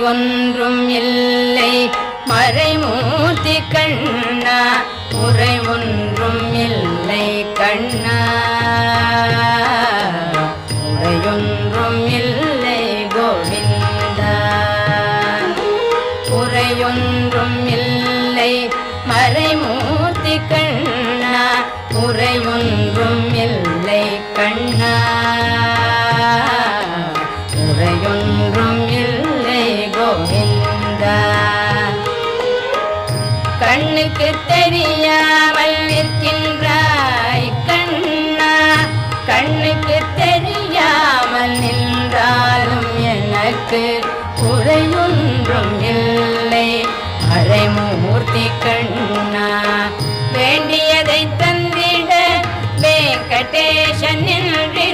ஒன்றும் இல்லை மறைமூர்த்தி கண்ணா குறை ஒன்றும் இல்லை கண்ணா குறையொன்றும் இல்லை கோவிந்தா குறையொன்றும் இல்லை மறைமூர்த்தி கண்ணா குறையொன்றும் இல்லை கண்ணா குறையொன்றும் இல்லை கோவிந்தா கண்ணுக்கு தெரியாமல் நிற்கின்றாய் கண்ணா கண்ணுக்கு தெரியாமல் நின்றாலும் எனக்கு குறையொன்றும் இல்லை மறைமூர்த்தி கண்ணா வேண்டியதை தந்திட வெங்கடேசன் என்று